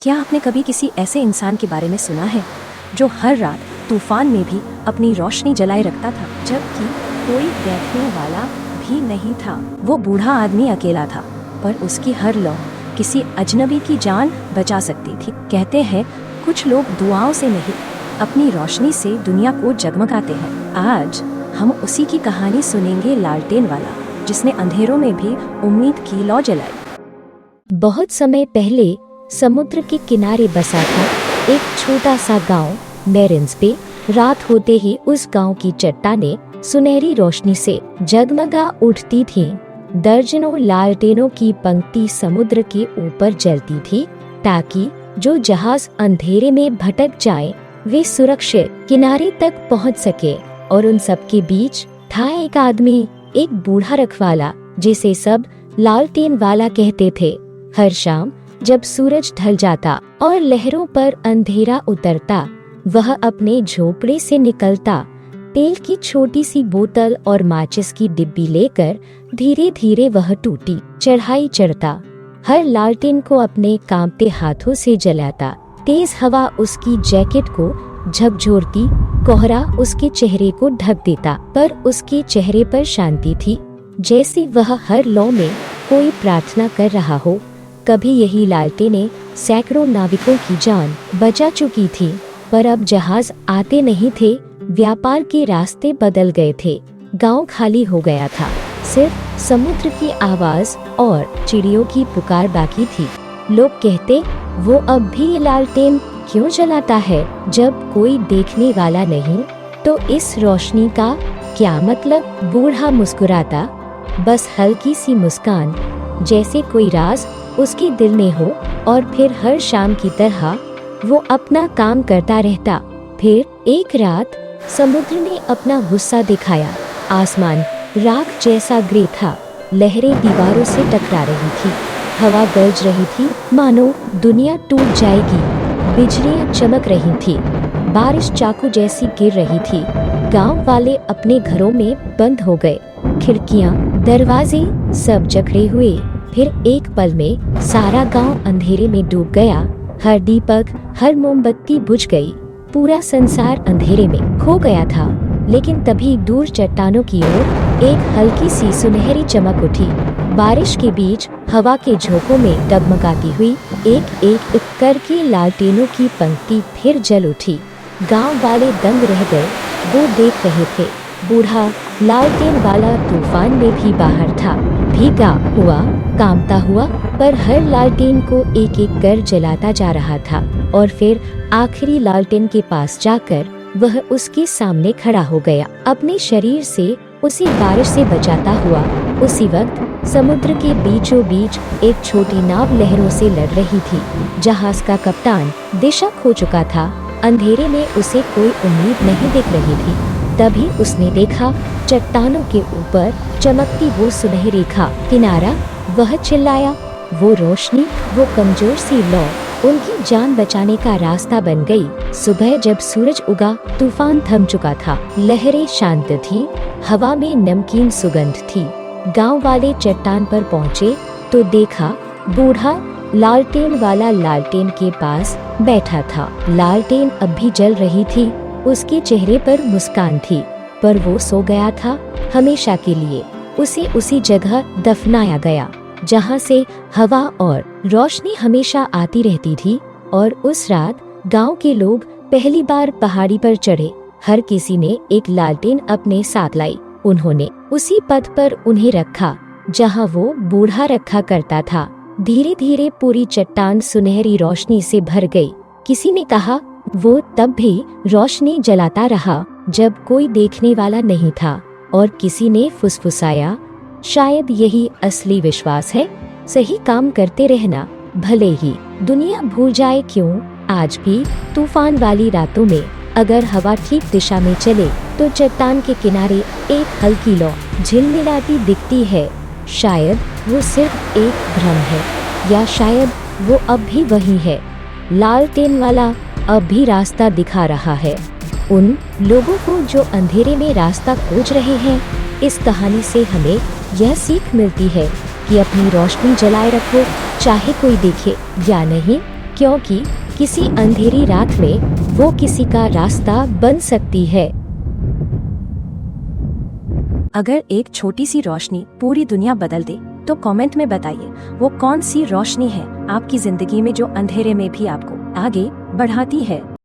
क्या आपने कभी किसी ऐसे इंसान के बारे में सुना है जो हर रात तूफान में भी अपनी रोशनी जलाए रखता था, जबकि कोई देखने वाला भी नहीं था। वो बूढ़ा आदमी अकेला था, पर उसकी हर लौ किसी अजनबी की जान बचा सकती थी। कहते हैं कुछ लोग दुआओं से नहीं, अपनी रोशनी से दुनिया को जगमगाते हैं। आज हम उसी की कहानी सुनेंगे, लालटेन वाला, जिसने अंधेरों में भी उम्मीद की लौ जलाई। बहुत समय पहले समुद्र के किनारे बसा था एक छोटा सा गांव मेरिन्स पे। रात होते ही उस गांव की चट्टानें सुनहरी रोशनी से जगमगा उठती थीं। दर्जनों लालटेनों की पंक्ति समुद्र के ऊपर जलती थी, ताकि जो जहाज अंधेरे में भटक जाए वे सुरक्षित किनारे तक पहुंच सके। और उन सब के बीच था एक आदमी, एक बूढ़ा रखवाला, जिसे सब लालटेन वाला कहते थे। हर शाम जब सूरज ढल जाता और लहरों पर अंधेरा उतरता, वह अपने झोपड़े से निकलता, तेल की छोटी सी बोतल और माचिस की डिब्बी लेकर धीरे धीरे वह टूटी चढ़ाई चढ़ता। हर लालटेन को अपने कांपते हाथों से जलाता। तेज हवा उसकी जैकेट को झकझोरती, कोहरा उसके चेहरे को ढक देता, पर उसके चेहरे पर शांति थी, जैसे वह हर लौ में कोई प्रार्थना कर रहा हो। कभी यही लालटेनें सैकड़ों नाविकों की जान बचा चुकी थी, पर अब जहाज आते नहीं थे, व्यापार के रास्ते बदल गए थे, गांव खाली हो गया था, सिर्फ समुद्र की आवाज और चिड़ियों की पुकार बाकी थी। लोग कहते, वो अब भी लालटेन क्यों जलाता है जब कोई देखने वाला नहीं? तो इस रोशनी का क्या मतलब? बूढ़ा मुस्कुराता, बस हल्की सी मुस्कान, जैसे कोई राज उसके दिल में हो। और फिर हर शाम की तरह वो अपना काम करता रहता। फिर एक रात समुद्र ने अपना गुस्सा दिखाया। आसमान राख जैसा ग्रे था, लहरें दीवारों से टकरा रही थी, हवा गरज रही थी मानो दुनिया टूट जाएगी। बिजलियां चमक रही थी, बारिश चाकू जैसी गिर रही थी। गांव वाले अपने घरों में बंद हो गए, खिड़कियां दरवाजे सब जकड़े हुए। फिर एक पल में सारा गांव अंधेरे में डूब गया। हर दीपक, हर मोमबत्ती बुझ गई, पूरा संसार अंधेरे में खो गया था। लेकिन तभी दूर चट्टानों की ओर एक हल्की सी सुनहरी चमक उठी। बारिश के बीच हवा के झोंकों में डगमगाती हुई एक एक करके लालटेनों की पंक्ति फिर जल उठी। गांव वाले दंग रह गए, वो देख रहे थे। बूढ़ा लालटेन वाला तूफान में भी बाहर था, भीगा हुआ, कांपता हुआ, पर हर लालटेन को एक एक कर जलाता जा रहा था। और फिर आखिरी लालटेन के पास जाकर वह उसके सामने खड़ा हो गया, अपने शरीर से उसी बारिश से बचाता हुआ। उसी वक्त समुद्र के बीचों बीच एक छोटी नाव लहरों से लड़ रही थी। जहाज का कप्तान दिशा खो चुका था, अंधेरे में उसे कोई उम्मीद नहीं दिख रही थी। तभी उसने देखा, चट्टानों के ऊपर चमकती वो सुनहरी रेखा, किनारा। वह चिल्लाया, वो रोशनी, वो कमजोर सी लौ उनकी जान बचाने का रास्ता बन गई। सुबह जब सूरज उगा, तूफान थम चुका था, लहरें शांत थी, हवा में नमकीन सुगंध थी। गांव वाले चट्टान पर पहुँचे तो देखा, बूढ़ा लालटेन वाला लालटेन के पास बैठा था। लालटेन अब भी जल रही थी, उसके चेहरे पर मुस्कान थी, पर वो सो गया था हमेशा के लिए। उसे उसी जगह दफनाया गया जहाँ से हवा और रोशनी हमेशा आती रहती थी। और उस रात गांव के लोग पहली बार पहाड़ी पर चढ़े। हर किसी ने एक लालटेन अपने साथ लाई। उन्होंने उसी पद पर उन्हें रखा जहाँ वो बूढ़ा रखा करता था। धीरे धीरे पूरी चट्टान सुनहरी रोशनी से भर गई। किसी ने कहा, वो तब भी रोशनी जलाता रहा जब कोई देखने वाला नहीं था। और किसी ने फुसफुसाया, शायद यही असली विश्वास है, सही काम करते रहना, भले ही दुनिया भूल जाए क्यों। आज भी तूफान वाली रातों में अगर हवा ठीक दिशा में चले तो चट्टान के किनारे एक हल्की लौ झिलमिलाती दिखती है। शायद वो सिर्फ एक भ्रम है, या शायद वो अब भी वही है। लालटेन वाला अब भी रास्ता दिखा रहा है उन लोगों को जो अंधेरे में रास्ता खोज रहे हैं। इस कहानी से हमें यह सीख मिलती है कि अपनी रोशनी जलाए रखो, चाहे कोई देखे या नहीं, क्योंकि किसी अंधेरी रात में वो किसी का रास्ता बन सकती है। अगर एक छोटी सी रोशनी पूरी दुनिया बदल दे तो कमेंट में बताइए वो कौन सी रोशनी है आपकी जिंदगी में जो अंधेरे में भी आपको आगे बढ़ाती है।